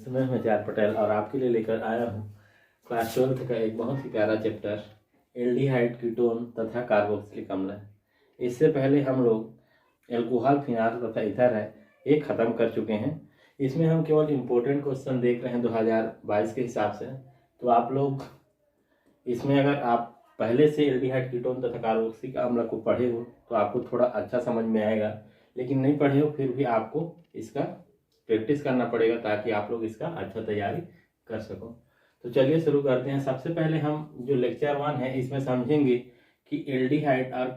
मैं जयार पटेल और आपके लिए लेकर आया हूँ क्लास 12 का एक बहुत ही प्यारा चैप्टर एल्डिहाइड, कीटोन तथा कार्बोक्सिलिक अम्ल। इससे पहले हम लोग एल्कोहल, फिनाल तथा ईथर है एक ख़त्म कर चुके हैं। इसमें हम केवल इम्पोर्टेंट क्वेश्चन देख रहे हैं 2022 के हिसाब से। तो आप लोग इसमें अगर आप पहले से एल्डिहाइड, कीटोन तथा कार्बोक्सिलिक अम्ल को पढ़े हो तो आपको थोड़ा अच्छा समझ में आएगा, लेकिन नहीं पढ़े हो फिर भी आपको इसका प्रैक्टिस करना पड़ेगा ताकि आप लोग इसका अच्छा तैयारी कर सको। तो चलिए शुरू करते हैं। सबसे पहले हम जो लेक्चर 1 है इसमें समझेंगे कि एल्डिहाइड और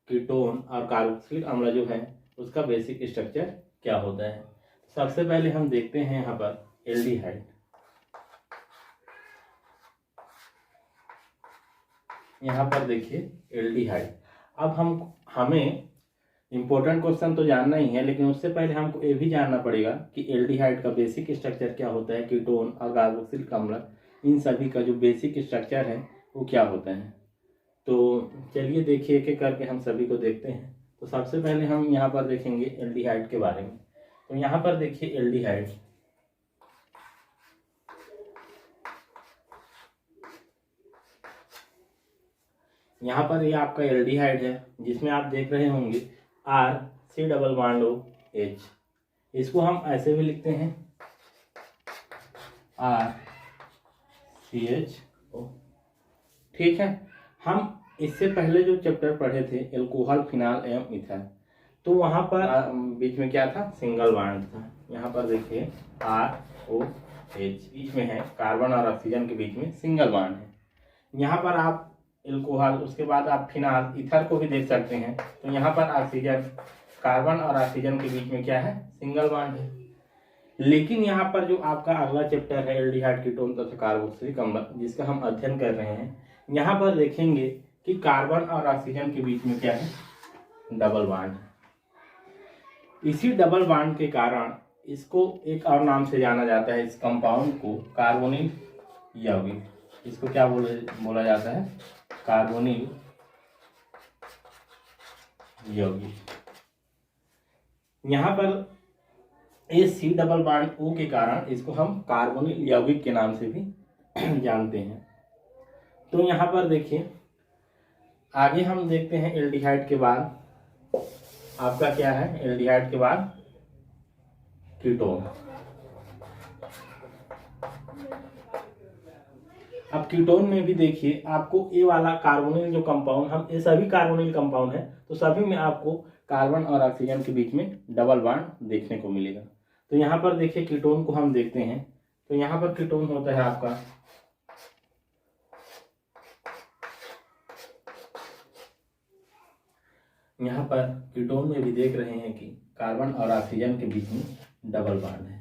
कीटोन और कार्बोक्सिलिक अम्ल जो है उसका बेसिक स्ट्रक्चर क्या होता है। सबसे पहले हम देखते हैं यहाँ पर एल्डिहाइड। यहाँ पर देखिए एल्डिहाइड। अब हमें इम्पोर्टेंट क्वेश्चन तो जानना ही है, लेकिन उससे पहले हमको ये भी जानना पड़ेगा कि एल्डिहाइड का बेसिक स्ट्रक्चर क्या होता है, कीटोन और कार्बोक्सिलिक अम्ल इन सभी का जो बेसिक स्ट्रक्चर है वो क्या होता है। तो चलिए देखिए एक एक करके हम सभी को देखते हैं। तो सबसे पहले हम यहाँ पर देखेंगे एल्डिहाइड के बारे में। तो यहाँ पर देखिए एल्डिहाइड, यहाँ पर ये आपका एल्डिहाइड है जिसमें आप देख रहे होंगे R≡COOH। इसको हम ऐसे भी लिखते हैं RCHO। ठीक है। हम इससे पहले जो चैप्टर पढ़े थे एल्कोहल, फिनाल एवं ईथर, तो वहाँ पर बीच में क्या था, सिंगल बॉन्ड था। यहाँ पर देखिए ROH बीच में है, कार्बन और ऑक्सीजन के बीच में सिंगल बॉन्ड है। यहाँ पर आप एल्कोहल, उसके बाद आप फिनाल, ईथर को भी देख सकते हैं। तो यहाँ पर ऑक्सीजन, कार्बन और ऑक्सीजन के बीच में क्या है, सिंगल बॉन्ड है। लेकिन यहाँ पर जो आपका अगला चैप्टर है एल्डिहाइड, कीटोन तथा कार्बोक्सिलिक अम्ल, जिसका हम अध्ययन कर रहे हैं, यहाँ पर देखेंगे कि कार्बन और ऑक्सीजन के बीच में क्या है, डबल बॉन्ड है। इसी डबल बॉन्ड के कारण इसको एक और नाम से जाना जाता है, इस कंपाउंड को कार्बोनिल यौगिक। इसको क्या बोला जाता है, कार्बोनिल यौगिक। यहाँ पर C डबल बॉन्ड O के कारण इसको हम कार्बोनिल यौगिक के नाम से भी जानते हैं। तो यहाँ पर देखिए आगे हम देखते हैं एल्डिहाइड के बाद आपका क्या है, एल्डिहाइड के बाद कीटोन। अब कीटोन में भी देखिए आपको ये वाला कार्बोनिल जो कंपाउंड, हम ये सभी कार्बोनिल कंपाउंड है तो सभी में आपको कार्बन और ऑक्सीजन के बीच में डबल बॉन्ड देखने को मिलेगा। तो यहाँ पर देखिए कीटोन को हम देखते हैं। तो यहाँ पर कीटोन होता है आपका यहाँ पर कीटोन में भी देख रहे हैं कि कार्बन और ऑक्सीजन के बीच में डबल बॉन्ड है।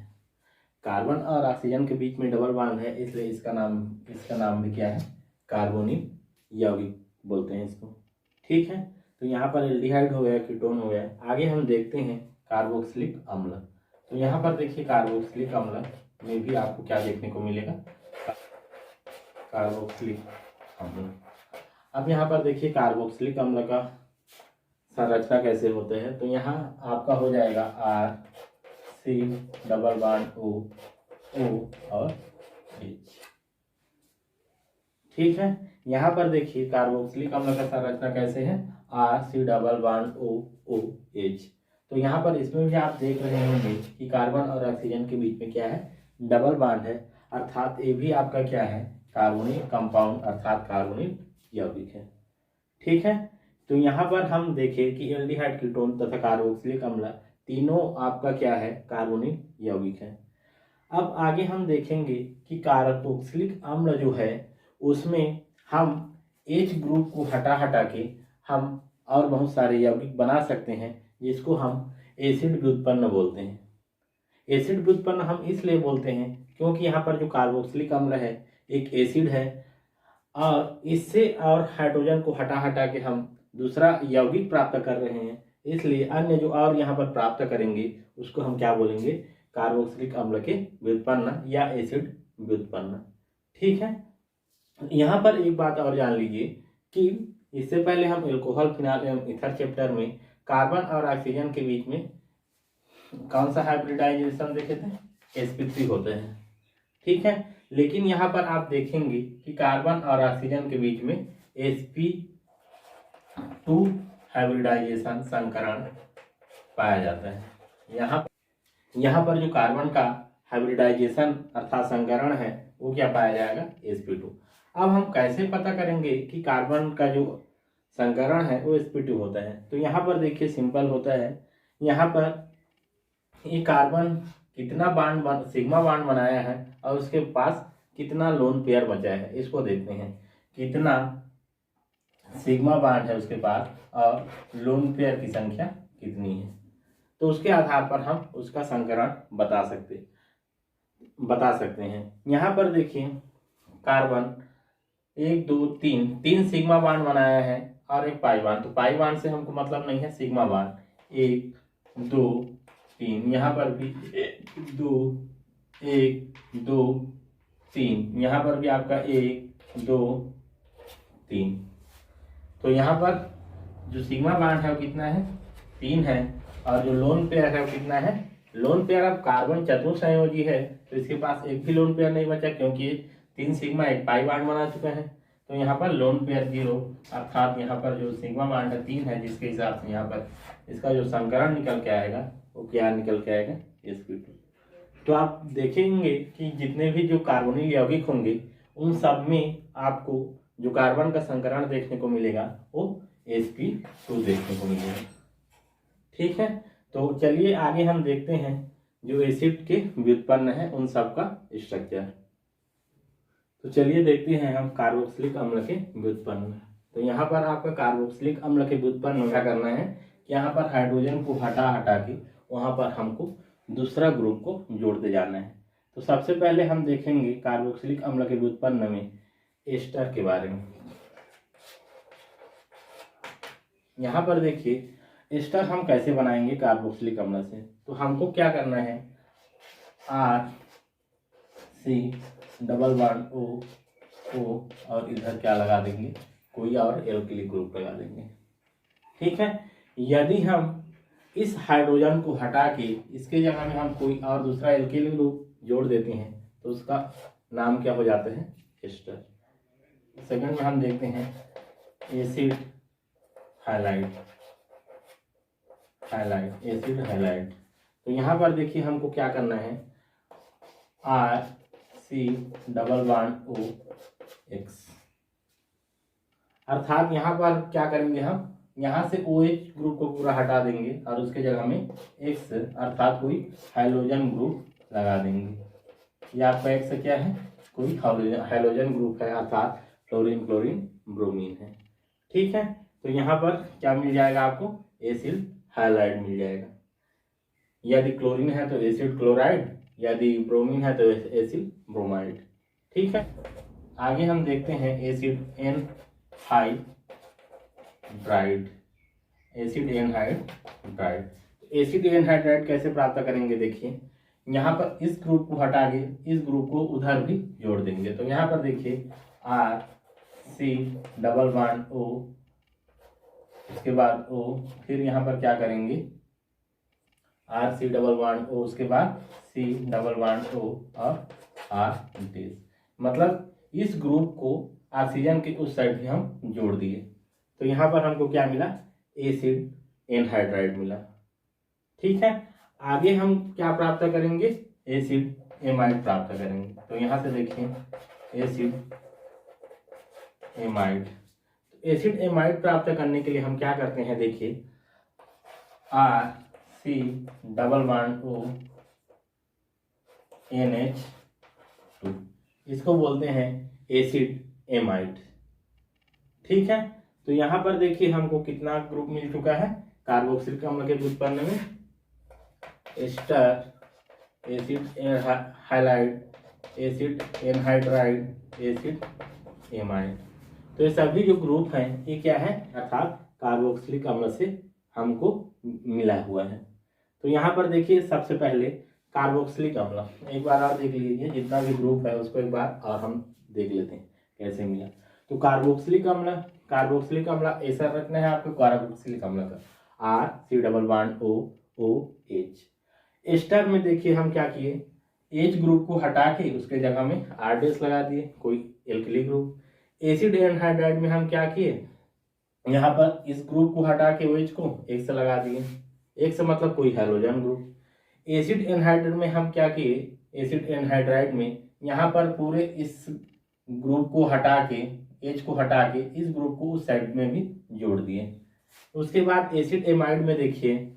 कार्बन और ऑक्सीजन के बीच में डबल बॉन्ड है, इसलिए इसका नाम भी क्या है, कार्बोनिल यौगिक बोलते हैं इसको। ठीक है। तो यहाँ पर एल्डिहाइड हो गया, कीटोन हो गया। आगे हम देखते हैं कार्बोक्सिलिक अम्ल। तो यहाँ पर देखिए कार्बोक्सिलिक अम्ल में भी आपको क्या देखने को मिलेगा, कार्बोक्सिलिक अम्ल। अब यहाँ पर देखिए कार्बोक्सिलिक अम्ल का संरचना कैसे होते हैं। तो यहाँ आपका हो जाएगा R≡COO और H। ठीक है। यहाँ पर देखिए कार्बोक्सिलिक अम्ल का संरचना कैसे है, R≡COOH। तो यहाँ पर इसमें भी आप देख रहे होंगे कि कार्बन और ऑक्सीजन के बीच में क्या है, डबल बॉन्ड है, अर्थात ये भी आपका क्या है, कार्बोनिल कंपाउंड अर्थात कार्बोनिल यौगिक है। ठीक है। तो यहाँ पर हम देखें कि एल्डिहाइड, कीटोन तथा कार्बोक्सिलिक अम्ल तीनों आपका क्या है, कार्बोनिल यौगिक है। अब आगे हम देखेंगे कि कार्बोक्सिलिक अम्ल जो है उसमें हम H ग्रुप को हटा के हम और बहुत सारे यौगिक बना सकते हैं, जिसको हम एसिड व्युत्पन्न बोलते हैं। एसिड व्युत्पन्न हम इसलिए बोलते हैं क्योंकि यहाँ पर जो कार्बोक्सिलिक अम्ल है एक एसिड है और इससे और हाइड्रोजन को हटा के हम दूसरा यौगिक प्राप्त कर रहे हैं, इसलिए अन्य जो और यहाँ पर प्राप्त करेंगे उसको हम क्या बोलेंगे, कार्बोक्सिलिक अम्ल के व्युत्पन्न या एसिड व्युत्पन्न। ठीक है। यहाँ पर एक बात और जान लीजिए कि इससे पहले हम एल्कोहल, फिनाल एवं ईथर चैप्टर में कार्बन और ऑक्सीजन के बीच में कौन सा हाइब्रिडाइजेशन देखे थे, sp3 होते हैं। ठीक है। लेकिन यहाँ पर आप देखेंगे कि कार्बन और ऑक्सीजन के बीच में sp2 हाइब्रिडाइजेशन संकरण पाया जाता है। यहाँ पर जो कार्बन का हाइब्रिडाइजेशन अर्थात संकरण है वो क्या पाया जाएगा, sp2। अब हम कैसे पता करेंगे कि कार्बन का जो संकरण है वो sp2 होता है। तो यहाँ पर देखिए सिंपल होता है। यहाँ पर ये कार्बन कितना सिग्मा बांड बनाया है और उसके पास कितना लोन पेयर बचा है, इसको देखते हैं। कितना सिग्मा बांड है उसके पास और लोन पेयर की संख्या कितनी है, तो उसके आधार पर हम उसका संकरण बता सकते हैं। यहाँ पर देखिए कार्बन 1 2 3 सिग्मा बांड बनाया है और एक पाई बांड। तो पाई बांड से हमको मतलब नहीं है, सिग्मा बांड 1 2 3, यहाँ पर भी 1 2 3, यहाँ पर भी आपका 1 2 3। तो यहाँ पर जो सिग्मा बांड है वो कितना है, 3 है, और जो लोन पेयर है वो कितना है, लोन पेयर। अब कार्बन चतुर्संयोजी है तो इसके पास एक भी लोन पेयर नहीं बचा, क्योंकि 3 सिग्मा एक पाई बांड बना चुका है। तो यहाँ पर लोन पेयर 0, अर्थात यहाँ पर जो सिग्मा बांड है 3 है, जिसके हिसाब से यहाँ पर इसका जो संकरण निकल के आएगा वो क्या निकल के आएगा, sp2। तो आप देखेंगे कि जितने भी जो कार्बोनिल यौगिक होंगे उन सब में आपको जो कार्बन का संकरण देखने को मिलेगा वो sp2 देखने को मिलेगा। ठीक है। तो चलिए आगे हम देखते हैं जो एसिड के व्युत्पन्न है उन सब का स्ट्रक्चर। तो चलिए देखते हैं हम कार्बोक्सिलिक अम्ल के व्युत्पन्न। तो यहाँ पर आपका कार्बोक्सिलिक अम्ल के व्युत्पन्न में क्या करना है कि यहाँ पर हाइड्रोजन को हटा के वहाँ पर हमको दूसरा ग्रुप को जोड़ते जाना है। तो सबसे पहले हम देखेंगे कार्बोक्सिलिक अम्ल के व्युत्पन्न में एस्टर के बारे में। यहाँ पर देखिए एस्टर हम कैसे बनाएंगे कार्बोक्सिलिक अम्ल से। तो हमको क्या करना है, RC⋯O और इधर क्या लगा देंगे, कोई और एल्किलिक ग्रुप लगा देंगे। ठीक है। यदि हम इस हाइड्रोजन को हटा के इसके जगह में हम कोई और दूसरा एल्किलिक ग्रुप जोड़ देते हैं तो उसका नाम क्या हो जाता है, एस्टर। सेकंड में हम देखते हैं एसिड हैलाइड। तो यहाँ पर देखिए हमको क्या करना है, RC⋯OX, अर्थात यहाँ पर क्या करेंगे, हम यहाँ से OH ग्रुप को पूरा हटा देंगे और उसके जगह में X अर्थात कोई हाइड्रोजन ग्रुप लगा देंगे। यह आपका X क्या है, कोई हाइड्रोजन ग्रुप है, अर्थात क्लोरीन ब्रोमीन है। ठीक है। तो यहाँ पर क्या मिल जाएगा आपको, एसिड हैलाइड मिल जाएगा। यदि क्लोरीन है तो एसिड क्लोराइड, यदि ब्रोमीन है तो एसिड ब्रोमाइड। ठीक है। आगे हम देखते हैं एसिड एनहाइड्राइड। एसिड एनहाइड्राइड कैसे प्राप्त करेंगे, देखिए यहाँ पर इस ग्रुप को हटा के इस ग्रुप को उधर भी जोड़ देंगे। तो यहाँ पर देखिए RC⋯O, उसके बाद O, फिर यहाँ पर क्या करेंगे RC⋯O, उसके बाद C⋯O और R डैश। मतलब इस ग्रुप को ऑक्सीजन के उस साइड भी हम जोड़ दिए। तो यहाँ पर हमको क्या मिला, एसिड एनहाइड्राइड मिला। ठीक है। आगे हम क्या प्राप्त करेंगे, एसिड एमाइड प्राप्त करेंगे। तो यहाँ से देखिए एसिड एमाइड। एसिड एमाइड प्राप्त करने के लिए हम क्या करते हैं, देखिए RC⋯O NH2, इसको बोलते हैं एसिड एमाइड। ठीक है। तो यहाँ पर देखिए हमको कितना ग्रुप मिल चुका है कार्बोक्सिलिक अम्ल के व्युत्पन्न में, ester, acid halide, acid anhydride, acid amide. तो ये सभी जो ग्रुप हैं ये क्या है, अर्थात कार्बोक्सिलिक अम्ल से हमको मिला हुआ है। तो यहाँ पर देखिए सबसे पहले कार्बोक्सिलिक अम्ल एक बार और देख लीजिए, जितना भी ग्रुप है उसको एक बार और हम देख लेते हैं कैसे मिला। तो कार्बोक्सिलिक अम्ल ऐसा रखना है आपको, कार्बोक्सिलिक अम्ल का RC⋯OOH। एस्टर में देखिए हम क्या किए, एच ग्रुप को हटा के उसके जगह में R- लगा दिए, कोई एल्किली ग्रुप। एसिड एनहाइड्राइड में हम क्या किए, यहाँ पर इस ग्रुप को हटा के OH को X लगा दिए, X मतलब कोई हैलोजन ग्रुप। एसिड एनहाइड्राइड में हम क्या किए, एसिड एनहाइड्राइड में यहाँ पर पूरे इस ग्रुप को हटा के, H को हटा के इस ग्रुप को उस साइड में भी जोड़ दिए। उसके बाद एसिड एमाइड में देखिए,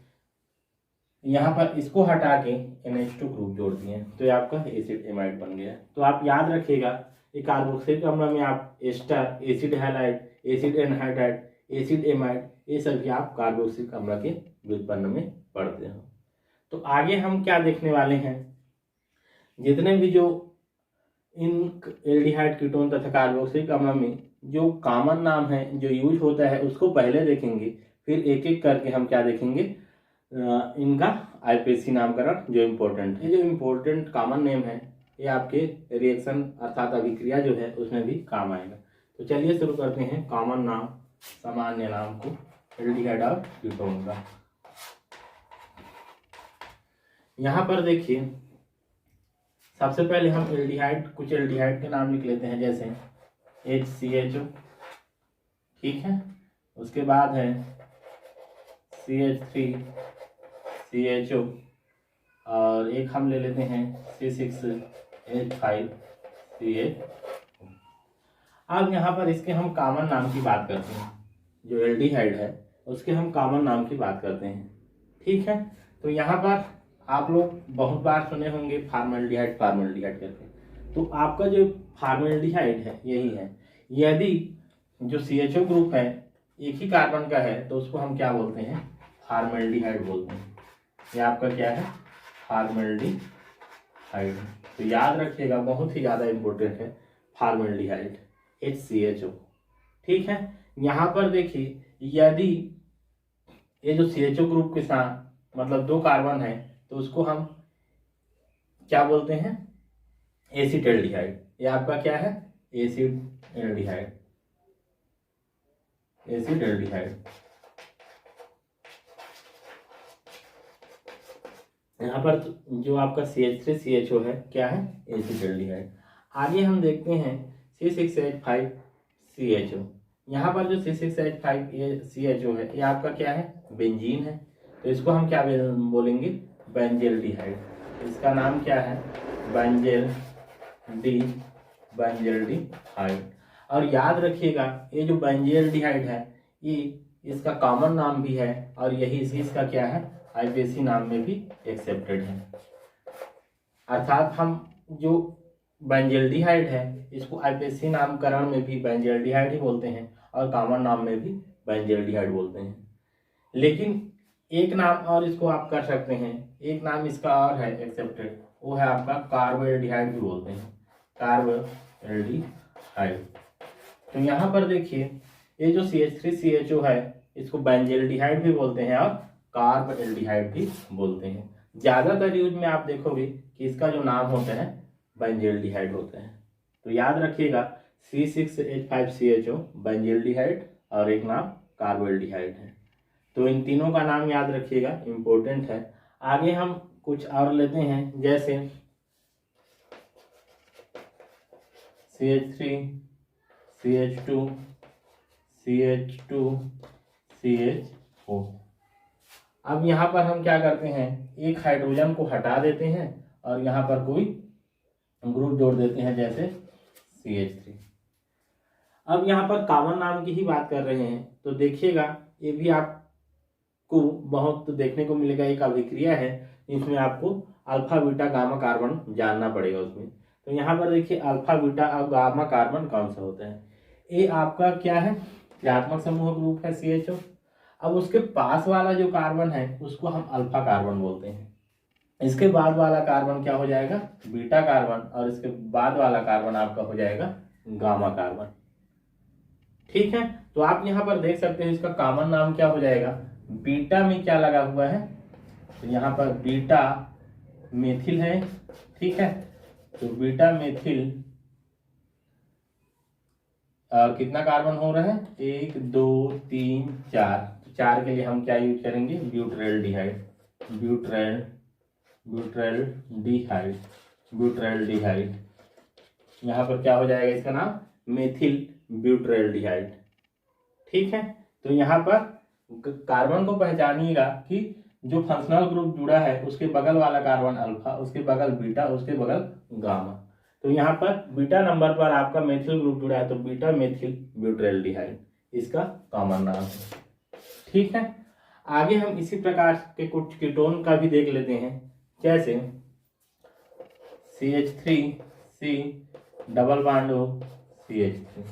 यहाँ पर इसको हटा के NH2 ग्रुप जोड़ दिए, तो ये आपका एसिड एमाइड बन गया। तो आप याद रखिएगा, ये कार्बोक्सिलिक अम्ल में आप ester, acid halide, acid anhydride, acid amide, ये सभी आप कार्बोक्सिलिक अम्ल के व्युत्पन्न में पढ़ते हो। तो आगे हम क्या देखने वाले हैं, जितने भी जो इन एल्डिहाइड कीटोन तथा कार्बोक्सिलिक अम्ल में जो कॉमन नाम है जो यूज होता है उसको पहले देखेंगे, फिर एक एक करके हम क्या देखेंगे, इनका IUPAC नामकरण जो इम्पोर्टेंट है। जो इम्पोर्टेंट कॉमन नेम है ये आपके रिएक्शन अर्थात अभिक्रिया जो है उसमें भी काम आएगा। तो चलिए शुरू करते हैं कॉमन नाम, सामान्य नाम को एल्डिहाइड और कीटोन का। यहाँ पर देखिए, सबसे पहले हम एल्डिहाइड, कुछ एल्डिहाइड के नाम लिख लेते हैं, जैसे HCHO, ठीक है। उसके बाद है CH3 CHO, और एक हम ले लेते हैं C6H5 CH। अब यहाँ पर इसके हम कॉमन नाम की बात करते हैं, जो एल्डिहाइड है उसके हम कॉमन नाम की बात करते हैं, ठीक है। तो यहाँ पर आप लोग बहुत बार सुने होंगे फॉर्मल्डिहाइड फॉर्मल्डिहाइड करके, तो आपका जो फॉर्मल्डिहाइड है यही है। यदि जो CHO ग्रुप है एक ही कार्बन का है तो उसको हम क्या बोलते हैं, फॉर्मल्डिहाइड बोलते हैं। ये आपका क्या है, फॉर्मल्डिहाइड। तो याद रखिएगा, बहुत ही ज़्यादा इम्पोर्टेंट है फॉर्मल्डिहाइड, HCHO, ठीक है। यहाँ पर देखिए, यदि ये जो CHO ग्रुप के साथ मतलब दो कार्बन है तो उसको हम क्या बोलते हैं, एसिड एल्डिहाइड। ये आपका क्या है, एसिड एल्डिहाइड, एसिड एल्डिहाइड। यहाँ पर जो आपका CH3 CHO है क्या है, एसिड एल्डिहाइड। आगे हम देखते हैं C6H5 CHO। यहाँ पर जो C6H5 CHO है ये आपका क्या है, बेंजीन है, तो इसको हम क्या बोलेंगे, बेंजेल्डिहाइड। इसका नाम क्या है, बेंजेल्डिहाइड। और याद रखिएगा, ये जो बेंजेल्डिहाइड है ये इसका कॉमन नाम भी है और यही इसका क्या है, IUPAC नाम में भी एक्सेप्टेड है। अर्थात हम जो बेंजेल्डिहाइड है इसको IUPAC नामकरण में भी बेंजेल्डिहाइड ही बोलते हैं और कॉमन नाम में भी बेंजेल्डिहाइड बोलते हैं। लेकिन एक नाम और इसको आप कर सकते हैं, एक नाम इसका और है एक्सेप्टेड, वो है आपका कार्बोएल्डिहाइड भी बोलते हैं, कार्बोएल्डिहाइड। तो यहाँ पर देखिए, ये जो CH3 CHO है इसको बेंजेल्डिहाइड भी बोलते हैं और कार्बोएल्डिहाइड भी बोलते हैं। ज्यादातर यूज में आप देखोगे कि इसका जो नाम होता है बेंजेल्डिहाइड होता है। तो याद रखिएगा, C6H5 CHO बेंजेल्डिहाइड और एक नाम कार्बोएल्डिहाइड है। तो इन तीनों का नाम याद रखिएगा, इंपॉर्टेंट है। आगे हम कुछ और लेते हैं, जैसे CH3 CH2 CH2 CHO। अब यहाँ पर हम क्या करते हैं, एक हाइड्रोजन को हटा देते हैं और यहाँ पर कोई ग्रुप जोड़ देते हैं, जैसे CH3। अब यहाँ पर कॉमन नाम की ही बात कर रहे हैं, तो देखिएगा ये भी आपको बहुत देखने को मिलेगा। एक अभिक्रिया है इसमें आपको अल्फा बीटा गामा कार्बन जानना पड़ेगा उसमें। तो यहाँ पर देखिए, अल्फा बीटा और गामा कार्बन कौन सा होता है, ये आपका क्या है, क्रियात्मक समूह ग्रुप है CHO। अब उसके पास वाला जो कार्बन है उसको हम अल्फा कार्बन बोलते हैं। इसके बाद वाला कार्बन क्या हो जाएगा, बीटा कार्बन, और इसके बाद वाला कार्बन आपका हो जाएगा गामा कार्बन, ठीक है। तो आप यहाँ पर देख सकते हैं इसका कॉमन नाम क्या हो जाएगा, बीटा में क्या लगा हुआ है, तो यहाँ पर बीटा मेथिल है, ठीक है। तो बीटा मेथिल और कितना कार्बन हो रहा है, 1 2 3 4। तो 4 के लिए हम क्या यूज करेंगे, ब्यूट्रेल्डिहाइड, ब्यूट्रेल्डिहाइड, ब्यूटाइल्डिहाइड। यहाँ पर क्या हो जाएगा इसका नाम, मेथिल ब्यूटाइल्डिहाइड। ठीक है, तो यहाँ पर कार्बन को पहचानिएगा कि जो फंक्शनल ग्रुप जुड़ा है उसके बगल वाला कार्बन अल्फा, उसके बगल बीटा, उसके बगल गामा। तो यहाँ पर बीटा नंबर पर आपका मेथिल ग्रुप जुड़ा है तो बीटा मेथिल ब्यूटाइल्डिहाइड इसका कॉमन नाम है। ठीक है, आगे हम इसी प्रकार के कुछ कीटोन का भी देख लेते हैं, जैसे CH3C डबल बॉन्ड हो CH3।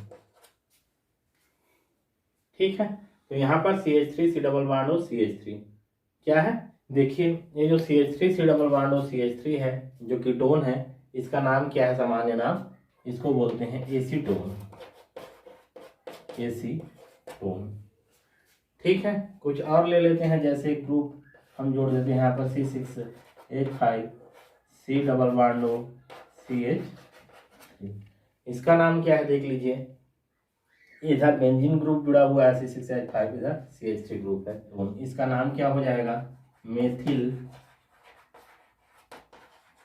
ठीक है, तो यहाँ पर CH3C डबल बॉन्ड हो CH3 क्या है, देखिए ये जो CH3C डबल बॉन्ड हो CH3 है जो कीटोन है, इसका नाम क्या है, सामान्य नाम, इसको बोलते हैं एसीटोन, एसीटोन। ठीक है, कुछ और ले लेते हैं, जैसे ग्रुप हम जोड़ देते हैं यहाँ पर C6H5C डबल बॉन्ड हो CH3, इसका नाम क्या है देख लीजिए, इधर बेंजीन ग्रुप जुड़ा हुआ है C6H5, इधर CH3 ग्रुप है, तो इसका नाम क्या हो जाएगा, मेथिल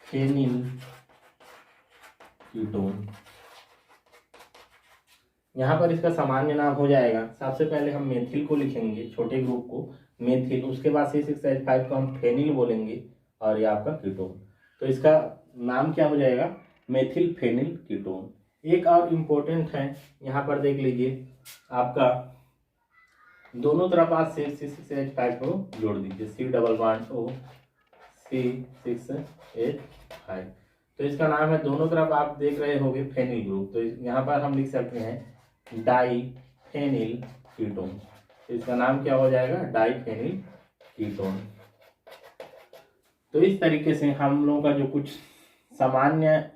फेनिल कीटोन। यहाँ पर इसका सामान्य नाम हो जाएगा, सबसे पहले हम मेथिल को लिखेंगे, छोटे ग्रुप को मेथिल, उसके बाद C6H5 को हम फेनिल बोलेंगे और ये आपका कीटोन, तो इसका नाम क्या हो जाएगा, मेथिल फेनिल कीटोन। एक और इम्पोर्टेंट है, यहाँ पर देख लीजिए, आपका दोनों तरफ आप C6H5 को जोड़ दीजिए, C double bond O C6H5, तो इसका नाम है, दोनों तरफ आप देख रहे होंगे फेनिल ग्रुप, तो यहाँ पर हम लिख सकते हैं डाई फेनिल कीटोन, तो इसका नाम क्या हो जाएगा, डाई फेनिल कीटोन। तो इस तरीके से हम लोगों का जो कुछ सामान्य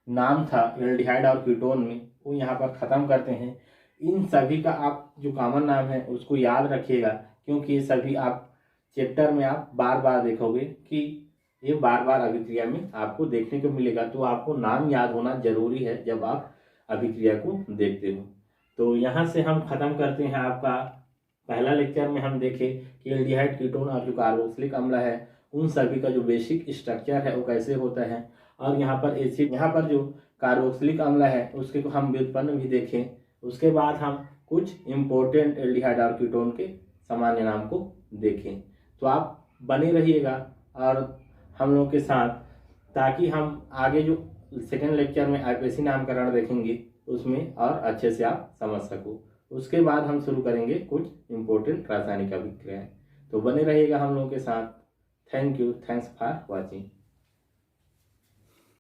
नाम था एल्डिहाइड और कीटोन में वो यहाँ पर ख़त्म करते हैं। इन सभी का आप जो कॉमन नाम है उसको याद रखिएगा, क्योंकि ये सभी आप चैप्टर में आप बार बार देखोगे कि ये बार बार अभिक्रिया में आपको देखने को मिलेगा, तो आपको नाम याद होना जरूरी है जब आप अभिक्रिया को देखते हो। तो यहाँ से हम ख़त्म करते हैं आपका पहला लेक्चर में हम देखे कि एल्डिहाइड, कीटोन और जो कार्बोक्सिलिक अम्ल है उन सभी का जो बेसिक स्ट्रक्चर है वो कैसे होता है, और यहाँ पर एसिड, यहाँ पर जो कार्बोक्सिलिक अम्ल है उसके को हम व्युत्पन्न भी देखें। उसके बाद हम कुछ इम्पोर्टेंट एल्डिहाइड और कीटोन के सामान्य नाम को देखें। तो आप बने रहिएगा और हम लोग के साथ, ताकि हम आगे जो सेकेंड लेक्चर में आईपीएससी नामकरण देखेंगे उसमें और अच्छे से आप समझ सको। उसके बाद हम शुरू करेंगे कुछ इम्पोर्टेंट रासायनिक अभिक्रियाएं। तो बने रहिएगा हम लोगों के साथ। Thank you, thanks for watching.